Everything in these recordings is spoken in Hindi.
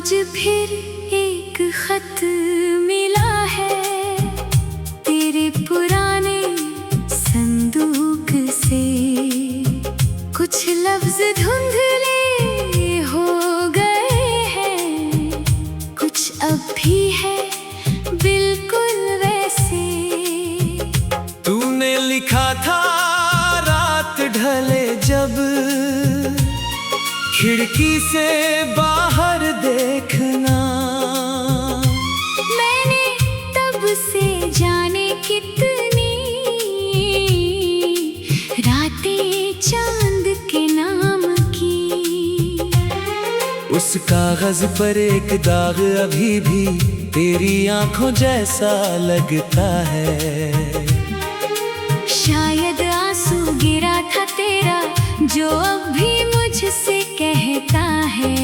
आज फिर एक खत मिला है तेरे पुराने संदूक से। कुछ लफ्ज धुंधले हो गए हैं, कुछ अब भी है बिल्कुल वैसे। तूने लिखा था रात ढले जब, खिड़की से बाहर देखना। मैंने तब से जाने कितनी रातें चांद के नाम की। उस कागज पर एक दाग अभी भी तेरी आंखों जैसा लगता है। शायद आंसू गिरा था तेरा जो अब भी मुझसे कहता है।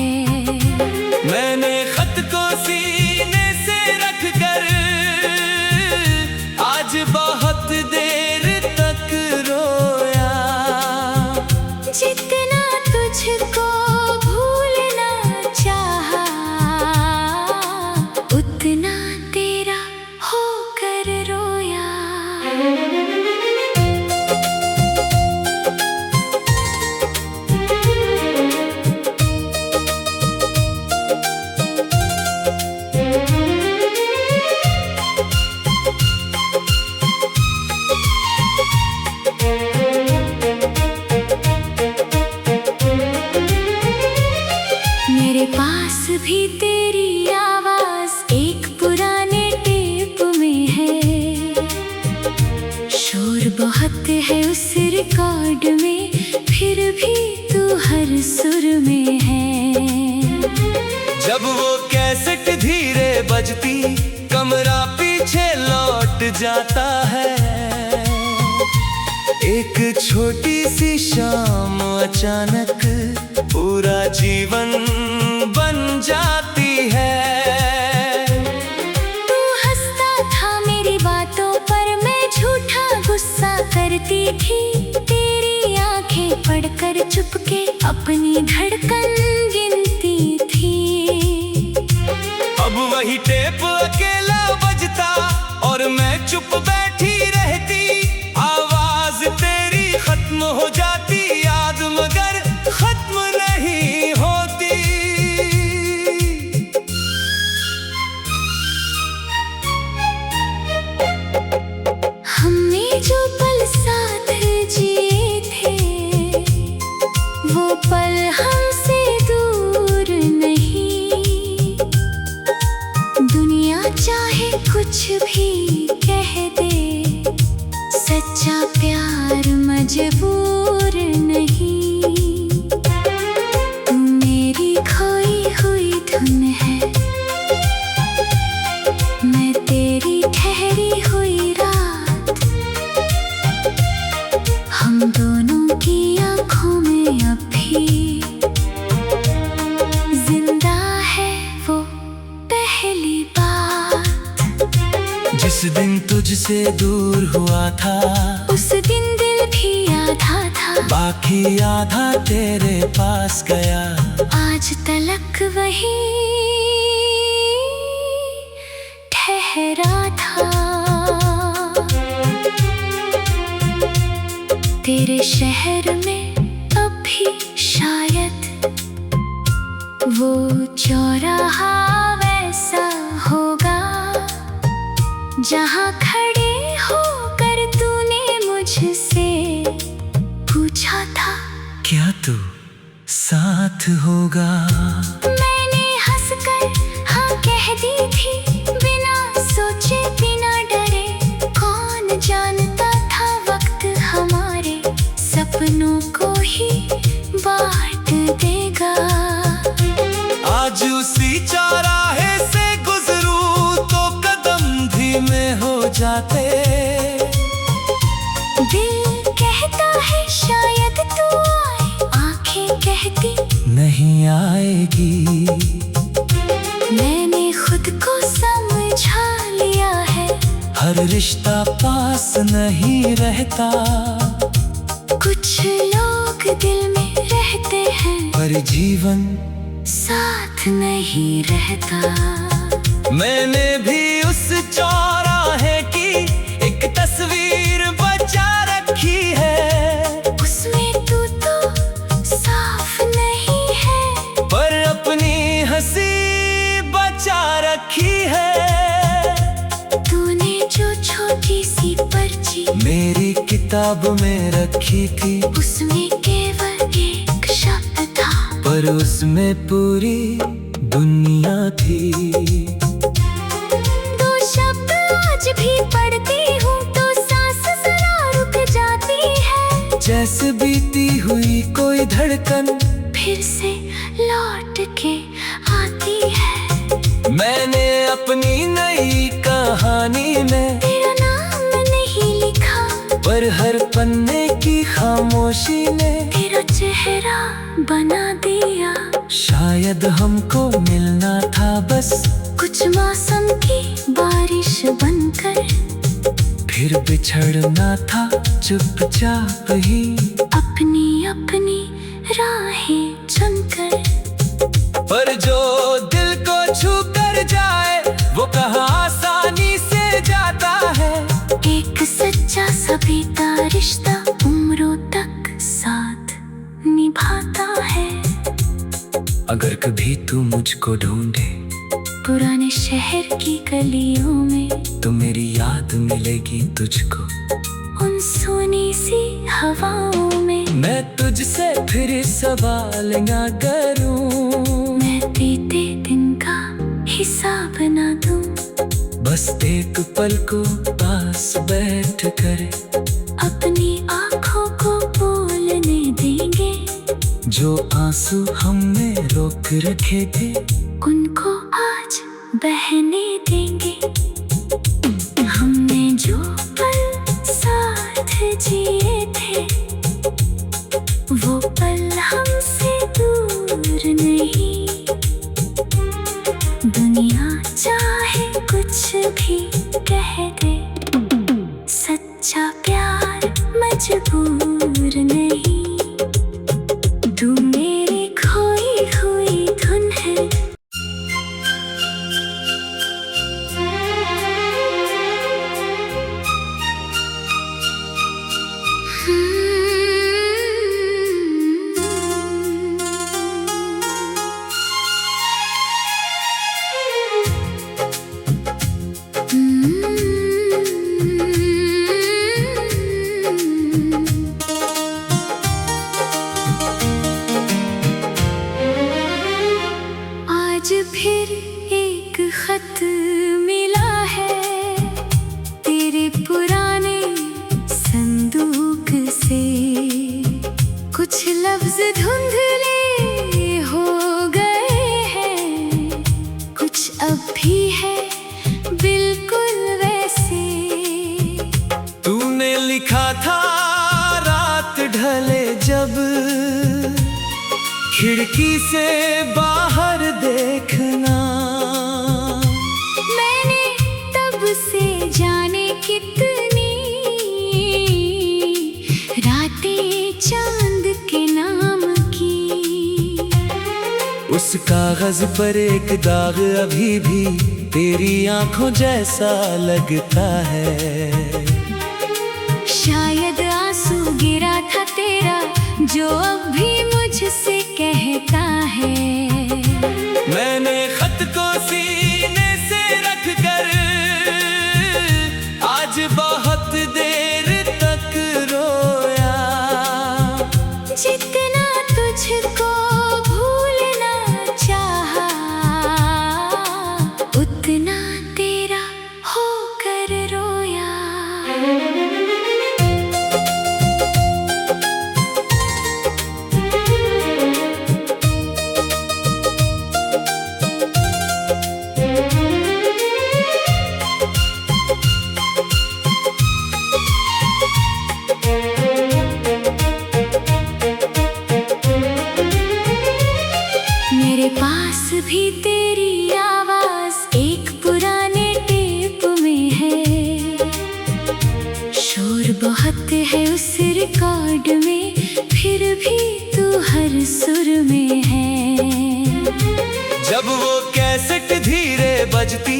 मैंने खत को सीने से रख कर आज बहुत देर तक रोया। जितना तुझको भूलना चाहा, उतना तेरा होकर रोया। मेरे पास भी तेरी आवाज एक पुराने टेप में है। शोर बहुत है उस रिकॉर्ड में, फिर भी तू हर सुर में है। जब वो कैसेट धीरे बजती कमरा पीछे लौट जाता है। एक छोटी सी शाम अचानक पूरा जीवन बन जाती है। तू हंसता था मेरी बातों पर, मैं झूठा गुस्सा करती थी। तेरी आंखें पढ़कर चुपके अपनी धड़कन गिनती थी। अब वही टेप अकेला बजता और मैं चुप बैठी रहती। आवाज तेरी खत्म हो जाती, याद मगर खत्म नहीं होती। हमने जो पल साथ जिए थे, वो पल हमसे दूर नहीं। दुनिया चाहे कुछ भी कह दे, सच्चा प्यार मजबूर नहीं। तू मेरी खोई हुई धुन है, मैं तेरी ठहरी हुई रात। हम दोनों की आंखों में अब भी जिंदा है वो पहली बात। जिस दिन तुझसे दूर हुआ था, उस दिन दिल भी आधा था, बाकी आधा तेरे पास गया। आज तलक वही ठहरा था। तेरे शहर में अब भी शायद वो चौराहा वैसा होगा, जहाँ खड़े होकर तूने मुझसे पूछा था, क्या तू साथ होगा? मैंने हंसकर हाँ कह दी थी, बिना सोचे बिना डरे। कौन जानता था वक्त हमारे सपनों को ही बांट देगा। आज उसी चौराहे से गुजरूं तो कदम धीमे हो जाते। दिल कहता है शायद तू आए, आंखें कहती नहीं आएगी। मैंने खुद को समझा लिया है, हर रिश्ता पास नहीं रहता। कुछ लोग दिल में रहते हैं, पर जीवन साथ नहीं रहता। मैंने भी उस चौराहे की एक तस्वीर बचा रखी है। उसमें तू तो साफ नहीं है, पर अपनी हंसी बचा रखी है। तूने जो छोटी सी पर्ची मेरी किताब में रखी थी, उसमें केवल एक शब्द था, पर उसमें पूरी दुनिया थी। दो शब्द आज भी पढ़ती हूँ तो सांस जरा रुक जाती है। जैसे बीती हुई कोई धड़कन फिर से लौट के आती है। मैंने अपनी नई कहानी में तेरा नाम नहीं लिखा, पर हर पन्ने की खामोशी ने तेरा चेहरा बना दिया। शायद हमको मिलना था बस कुछ मौसम की बारिश बनकर, फिर बिछड़ना था चुपचाप ही, अपनी अपनी राहें चुनकर। पर जो दिल को छू कर जाए वो कहाँ आसानी से जाता है। एक सच्चा सबीता रिश्ता उम्रों तक साथ निभाता है। अगर कभी तू मुझको ढूंढे पुराने शहर की गलियों में, तो मेरी याद मिलेगी तुझको उन सोनी सी हवाओं में। मैं तुझसे फिर सवाल ना करूं, मैं बीते दिन का हिसाब ना दूं, बस एक पल को पास बैठ कर अपनी आँखों को बोलने देंगे। जो आंसू हमने रोक रखे थे उनको आज बहने देंगे। हमने जो पल साथ जिए थे वो पल हमसे दूर नहीं। दुनिया चाहे कुछ भी कह दे, सच्चा प्यार मजबूर नहीं। तू मेरी खोई हुई धुन है। आज फिर एक खत मिला है तेरे पुराने संदूक से। कुछ लफ्ज धुंधले हो गए हैं, कुछ अब भी है बिल्कुल वैसे। तूने लिखा था रात ढले जब, खिड़की से बाहर देखना। मैंने तब से जाने कितनी रातें चांद के नाम की। उस कागज पर एक दाग अभी भी तेरी आंखों जैसा लगता है। शायद आंसू गिरा था तेरा जो अब भी मुझसे कहता है। मैंने खत को सीने से रख कर आज बहुत देर तक रोया। जितना तुझको भूलना चाहा, उतना तेरा होकर रोया। मेरे पास भी तेरी आवाज एक पुराने टेप में है। शोर बहुत है उस रिकॉर्ड में, फिर भी तू हर सुर में है। जब वो कैसेट धीरे बजती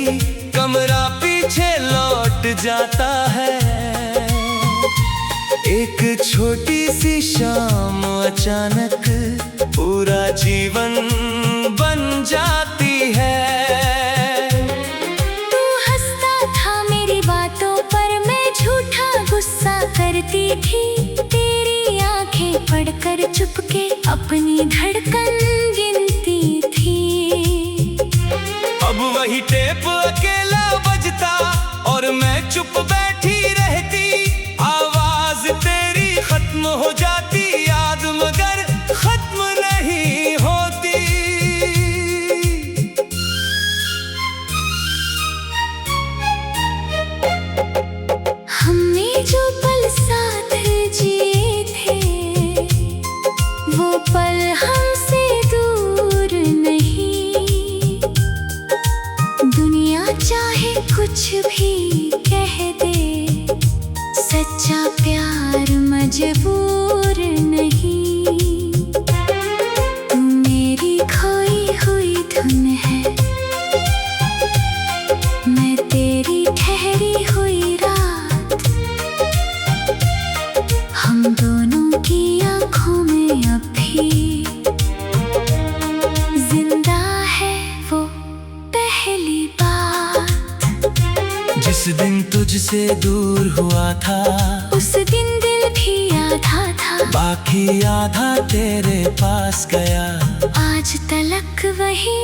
कमरा पीछे लौट जाता है। एक छोटी सी शाम अचानक पूरा जीवन बन जाती है। तू हंसता था मेरी बातों पर, मैं झूठा गुस्सा करती थी। तेरी आंखें पढ़कर चुपके अपनी धड़कन गिनती थी। अब वही टेप अकेला बजता और मैं चुप बैठी रहती। आवाज तेरी खत्म हो जाती, याद मगर खत्म नहीं होती। हमने जो पल साथ जिए थे, वो पल हमसे दूर नहीं। दुनिया चाहे कुछ भी कह दे, सच्चा प्यार मजबूर नहीं। तू मेरी खोई हुई धुन है, मैं तेरी ठहरी हुई रात। हम दोनों की आँखों में अब भी जिंदा है वो पहली बात। जिस दिन तुझसे दूर हुआ था, उस दिन दिल भी आधा था, बाकी आधा तेरे पास गया। आज तलक वही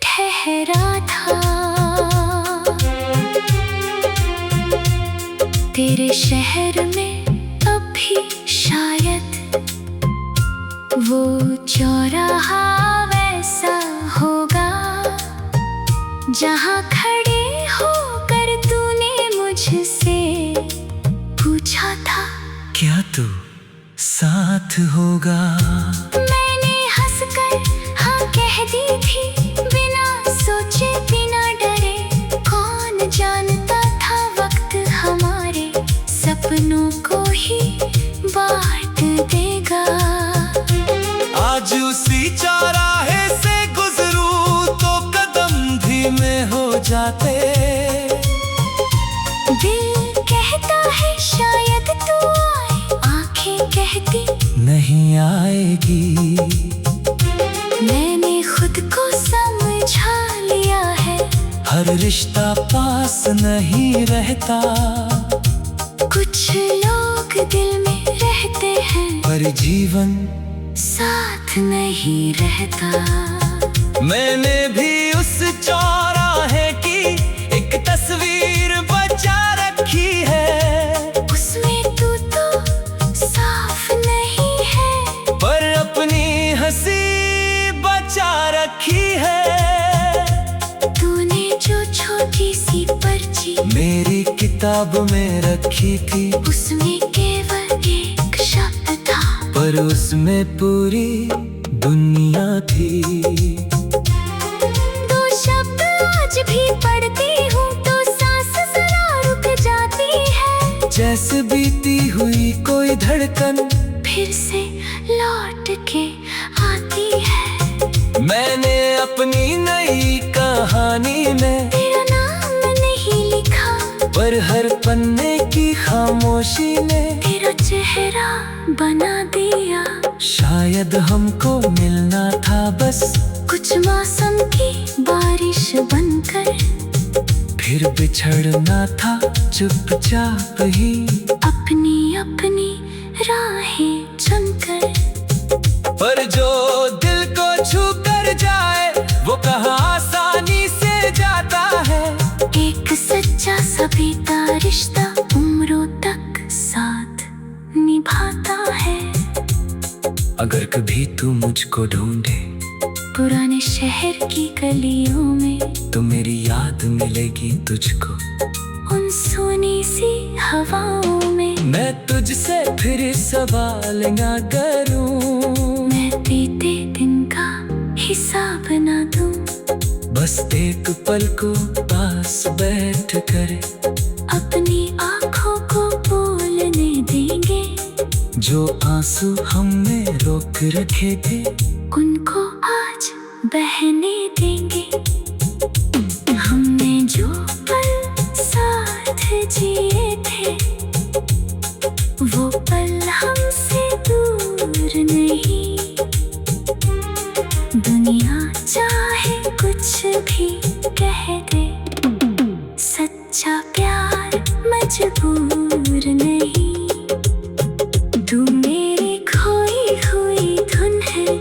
ठहरा था। तेरे शहर में अब भी शायद वो चौराहा वैसा होगा, जहाँ खड़े होकर तूने मुझसे पूछा था, क्या तू साथ होगा? मैंने हंसकर हाँ कह दी थी, बिना सोचे बिना डरे। कौन जानता था वक्त हमारे सपनों को ही बांट देगा। आज उसी चौराहे से गुजरूं तो कदम धीमे हो जाते। दिल कहता है शायद तू आए, आंखें कहती नहीं आएगी। मैंने खुद को समझा लिया है, हर रिश्ता पास नहीं रहता। कुछ लोग दिल में रहते हैं, पर जीवन साथ नहीं रहता। मैंने भी उस चौराहे की एक तस्वीर बचा रखी है। उसमें तू तो साफ नहीं है, पर अपनी हंसी बचा रखी है। तूने जो छोटी सी पर्ची मेरी किताब में रखी थी, उसमें केवल एक शब्द था, पर उसमें पूरी दुनिया थी। दो शब्द आज भी पढ़ती हूँ तो सांस जरा रुक जाती है। जैसे बीती हुई कोई धड़कन फिर से लौट के आती है। मैंने अपनी नई कहानी में तेरा नाम नहीं लिखा, पर हर पन्ने की खामोशी ने तेरा चेहरा बना दिया। शायद हमको मिलना था बस कुछ मौसम की बारिश बनकर, फिर बिछड़ना था चुपचाप ही, अपनी अपनी राहें चुनकर। पर जो दिल को छू कर जाए वो कहाँ आसानी से जाता है। एक सच्चा सबीता रिश्ता उम्रों तक साथ निभाता है। अगर कभी तू मुझको ढूंढे पुराने शहर की गलियों में, तो मेरी याद मिलेगी तुझको उन सोनी सी हवाओं में। मैं तुझसे फिर सवाल ना करूं, मैं बीते दिन का हिसाब ना दूं, बस एक पल को पास बैठ कर अपनी आँखों को बोलने देंगे जो आंसू हमने रोक रखे थे। उनको आज बहने देंगे। हमने जो पल साथ जिए थे, वो पल हमसे दूर नहीं। दुनिया चाहे कुछ भी कह दे, सच्चा प्यार मजबूर नहीं। तू मेरी खोई हुई धुन है।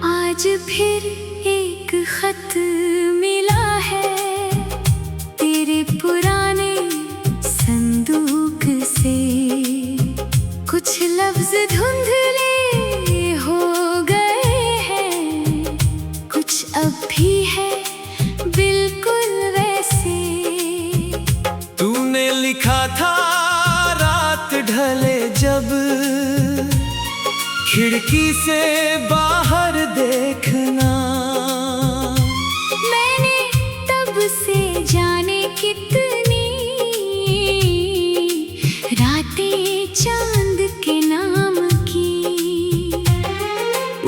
आज फिर एक खत मिला है तेरे पुराने संदूक से। कुछ लफ्ज धुंधले हो गए हैं, कुछ अब भी है बिल्कुल वैसे। तूने लिखा था रात ढले जब, खिड़की से बाहर देखना। मैंने तब से जाने कितनी रातें चांद के नाम की।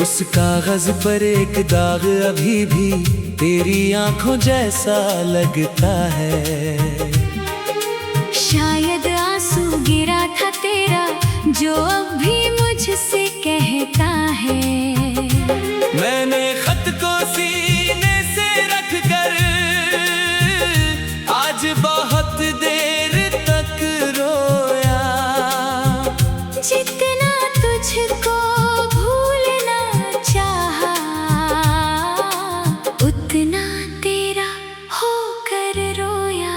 उस कागज पर एक दाग अभी भी तेरी आंखों जैसा लगता है। शायद आंसू गिरा था तेरा, जो अब भी मुझसे कहता है। मैंने खत को सीने से रख कर आज बहुत देर तक रोया। जितना तुझको भूलना चाहा, उतना तेरा होकर रोया।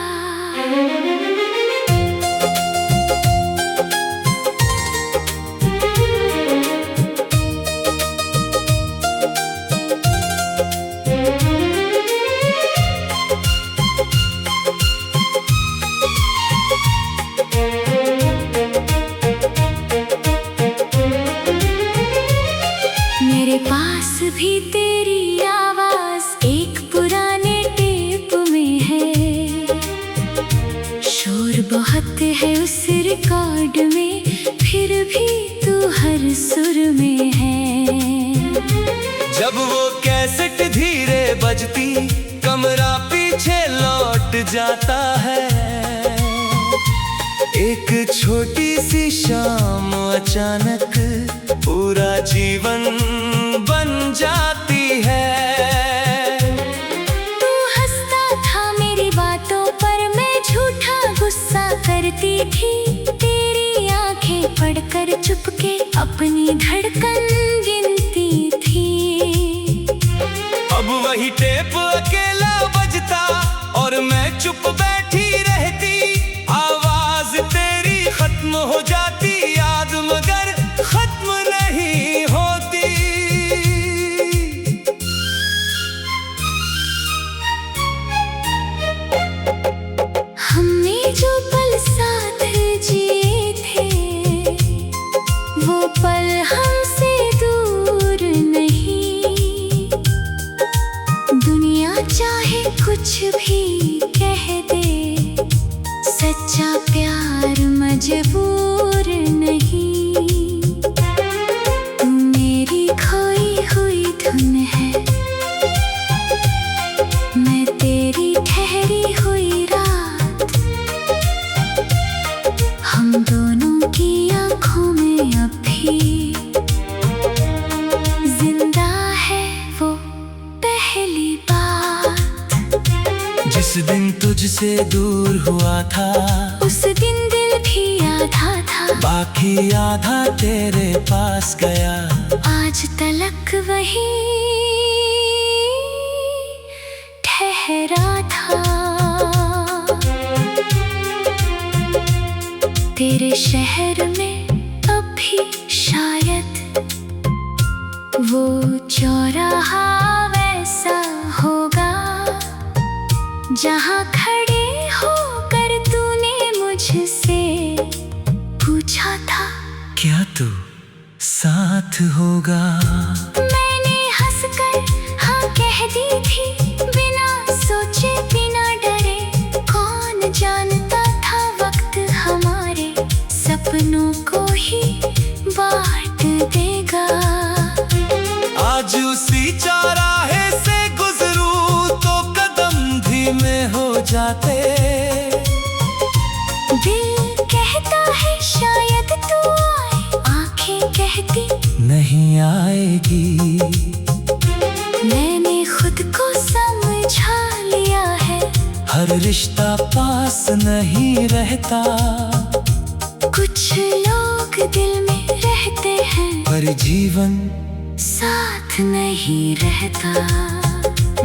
मेरे पास भी तेरी आवाज एक पुराने टेप में है। शोर बहुत है उस रिकॉर्ड में, फिर भी तू हर सुर में है। जब वो कैसेट धीरे बजती, कमरा पीछे लौट जाता है। एक छोटी सी शाम अचानक पूरा जीवन बन जाती है। तू हंसता था मेरी बातों पर, मैं झूठा गुस्सा करती थी। तेरी आंखें पढ़कर चुपके अपनी धड़कन गिनती थी। अब वही टेप अकेला बजता और मैं चुप बैठी रहती। आवाज तेरी खत्म हो जाती, याद मगर खत्म नहीं होती। हमने जो पल साथ जिए थे, वो पल हमसे दूर नहीं। दुनिया चाहे कुछ भी कह दे, सच्चा प्यार मजबूर नहीं। तू मेरी खोई हुई धुन है, मैं तेरी ठहरी हुई रात। हम दोनों की आंखों में अब भी जिंदा है वो पहली बात। जिस दिन तुझसे दूर हुआ था, उस दिन दिल भी आधा था, बाकी आधा तेरे पास गया। आज तलक वही ठहरा था। तेरे शहर में अब भी शायद वो चौराहा जहाँ खड़े होकर तूने मुझसे पूछा था क्या तू साथ होगा। मैंने हंसकर हाँ कह दी थी, बिना सोचे बिना डरे। कौन जानता था वक्त हमारे सपनों को ही बांट देगा। आज उसी चौराहे से गुजरूं तो कदम धीमे हो जाते। दिल कहता है शायद तू आए, आंखें कहती नहीं आएगी। मैंने खुद को समझा लिया है, हर रिश्ता पास नहीं रहता। कुछ लोग दिल में रहते हैं पर जीवन साथ नहीं रहता।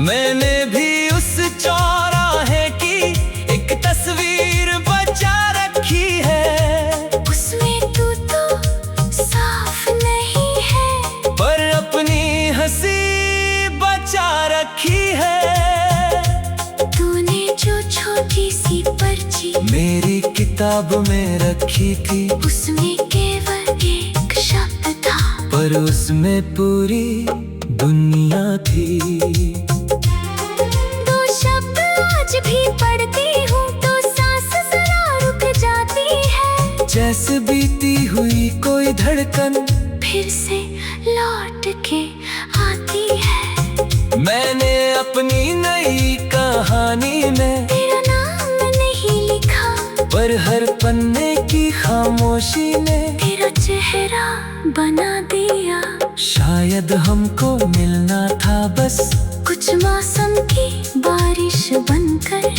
मैंने भी उस चौराहे की एक तस्वीर बचा रखी है। उसमें तू तो साफ नहीं है, पर अपनी हंसी बचा रखी है। तूने जो छोटी सी पर्ची मेरी किताब में रखी थी, उसमें केवल एक शब्द था, पर उसमें पूरी दुनिया थी। दो शब्द आज भी पढ़ती हूँ तो सांस जरा रुक जाती है। जैसे बीती हुई कोई धड़कन फिर से लौट के आती है। मैंने अपनी नई कहानी में तेरा नाम नहीं लिखा, पर हर पन्ने की खामोशी ने तेरा चेहरा बना दिया। शायद हमको मिलना था बस कुछ मौसम की बारिश बनकर,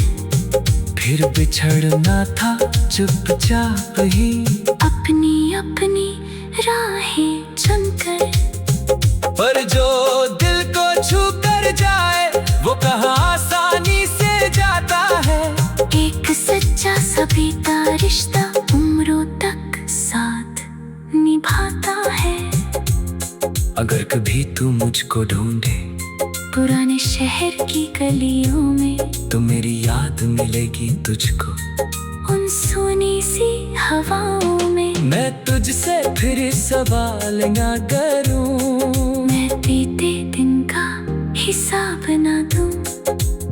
फिर बिछड़ना था चुपचाप ही। अपनी अपनी राहें चुनकर। पर जो दिल को छू कर जाए वो कहाँ आसानी से जाता है। एक सच्चा सबीता रिश्ता उम्रों तक साथ निभाता है। अगर कभी तू मुझको ढूंढे पुराने शहर की गलियों में, तो मेरी याद मिलेगी तुझको उन सोनी सी हवाओं में। मैं तुझसे फिर सवाल ना करूं, मैं बीते दिन का हिसाब ना दूं,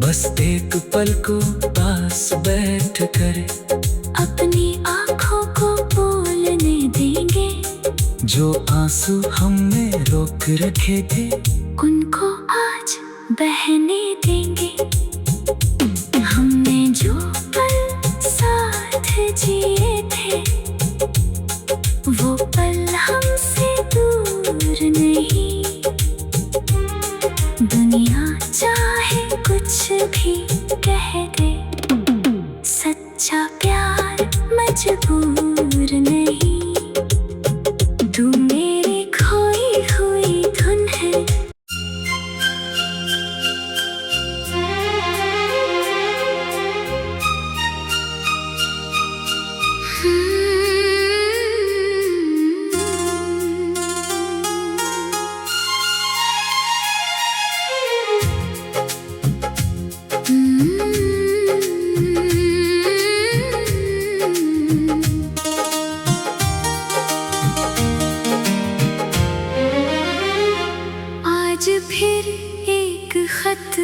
बस एक पल को पास बैठ कर अपनी आँखों को बोलने देंगे। जो आंसू हमने रोक रखे थे उनको आज बहने देंगे। हमने जो पल साथ जिए थे वो पल हमसे दूर नहीं। दुनिया चाहे कुछ भी कह दे, सच्चा प्यार मजबूर नहीं। तू मेरी खोई हुई धुन है। आज फिर एक खत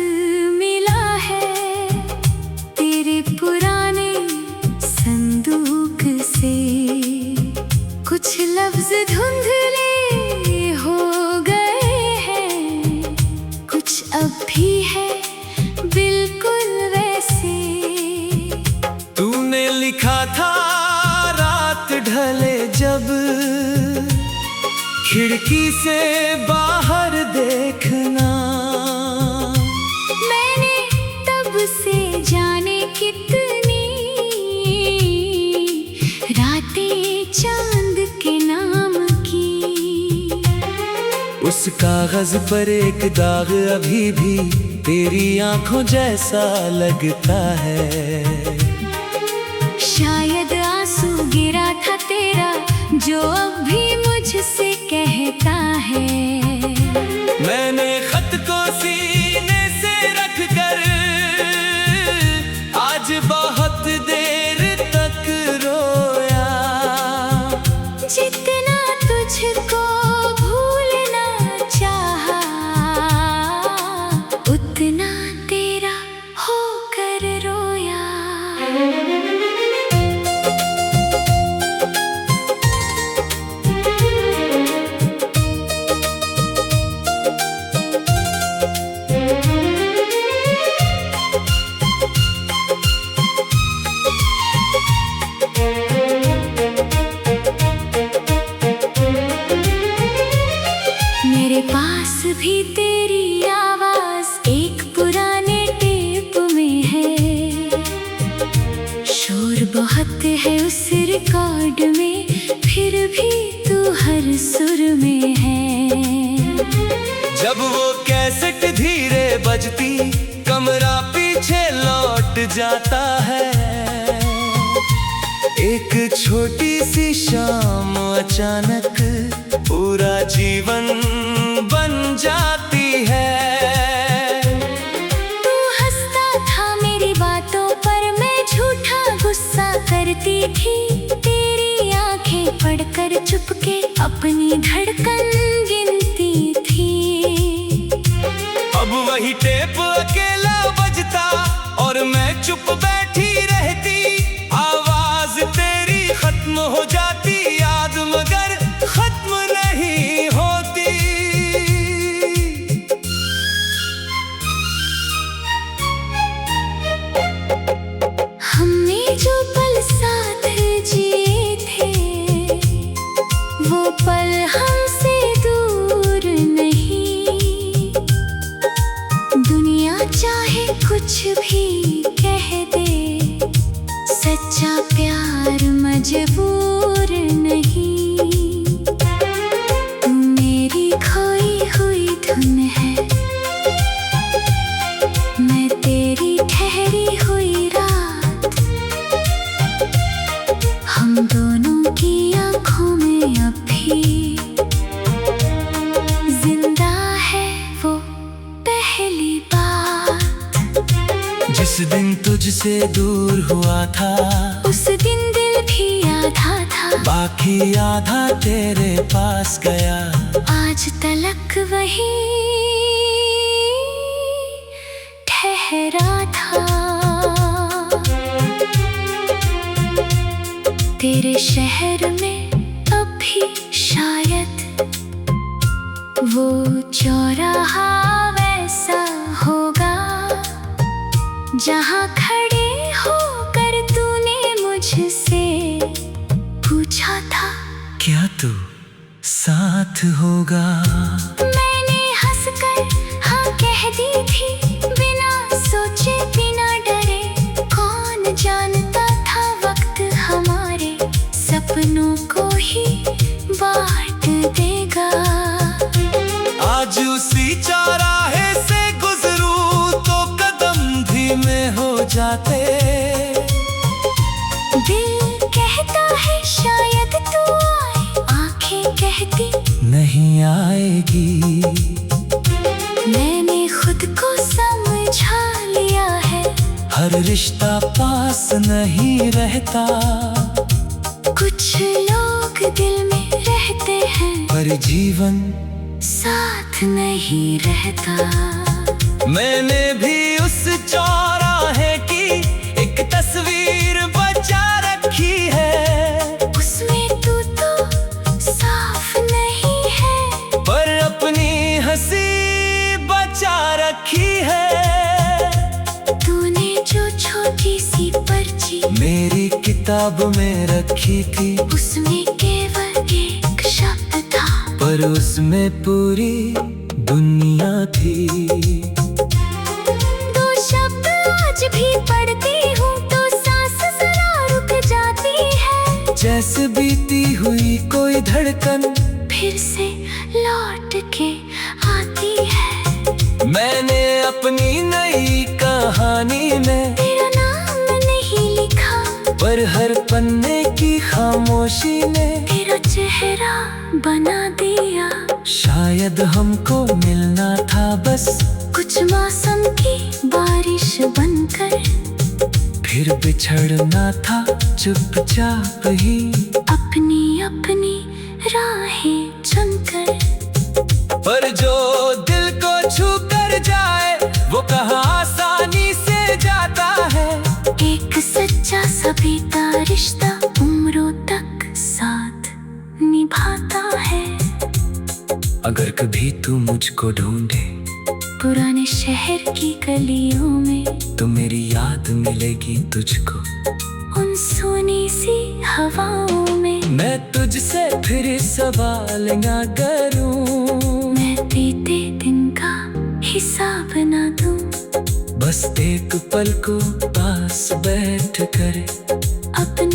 मिला है तेरे पुराने संदूक से। कुछ लफ्ज धुंधले हो गए हैं, कुछ अब भी है बिल्कुल वैसे। तूने लिखा था रात ढले जब खिड़की से बाहर देखना। मैंने तब से जाने कितनी रातें चांद के नाम की। उस कागज पर एक दाग अभी भी तेरी आंखों जैसा लगता है। शायद आंसू गिरा था तेरा जो अब भी मुझसे कहता है। मैंने खत को सीने से रख कर बजती कमरा पीछे लौट जाता है। एक छोटी सी शाम अचानक पूरा जीवन बन जाती है। तू हंसता था मेरी बातों पर, मैं झूठा गुस्सा करती थी। तेरी आंखें पढ़कर चुपके अपनी धड़कन गिनती थी। अब वही टेप अकेला बजता और मैं चुप बैठी रहती। आवाज तेरी खत्म हो जाती, याद मगर खत्म नहीं होती। हमने जो पल साथ जिए थे, वो पल हमसे दूर नहीं। दुनिया चाहे कुछ भी कह दे, सच्चा प्यार मजबूर नहीं। तू मेरी खोई हुई धुन है, मैं तेरी ठहरी हुई रात। हम दोनों की आँखों में अब भी जिंदा है वो पहली बात। जिस दिन तुझसे दूर हुआ था, उस दिन दिल भी आधा था, बाकी आधा तेरे पास गया। आज तलक वही ठहरा था। तेरे शहर में अब भी शायद वो चौराहा वैसा होगा, जहाँ खड़े होकर तूने मुझसे पूछा था, क्या तू साथ होगा? मैंने हंसकर हाँ कह दी थी, बिना सोचे बिना डरे। कौन जानता था वक्त हमारे सपनों को ही बांट देगा। आज उसी चौराहे से गुजरूं तो कदम धीमे हो जाते। दिल कहता है शायद तू आए, आंखें कहती नहीं आएगी। मैंने खुद को समझा लिया है, हर रिश्ता पास नहीं रहता। कुछ लोग दिल में रहते हैं, पर जीवन साथ नहीं रहता। मैंने भी उस चौराहे की एक तस्वीर बचा रखी है। उसमें तू तो साफ नहीं है, पर अपनी हंसी बचा रखी है। तूने जो छोटी सी पर्ची मेरी किताब में रखी थी, उसमें केवल एक शब्द था, पर उसमें पूरी दुनिया थी। दो शब्द आज भी पढ़ती हूँ तो सांस जरा रुक जाती है। जैसे बीती हुई कोई धड़कन फिर से लौट के आती है। मैंने अपनी नई कहानी में तेरा नाम नहीं लिखा, पर हर पन्ने की खामोशी ने तेरा चेहरा बना दिया। शायद हमको मिलना था बस कुछ मौसम की बारिश बनकर, फिर बिछड़ना था चुपचाप ही अपनी अपनी राहें चुनकर। पर जो दिल को छू कर जाए वो कहाँ आसानी से जाता है। एक सच्चा सबीता रिश्ता उम्रों तक साथ निभाता है। अगर कभी तू मुझको ढूंढे पुराने शहर की गलियों में, तो मेरी याद मिलेगी तुझको उन सोनी सी हवाओं में। मैं तुझसे फिर सवाल ना करूं, मैं बीते दिन का हिसाब ना दूं, बस एक पल को पास बैठ कर अपनी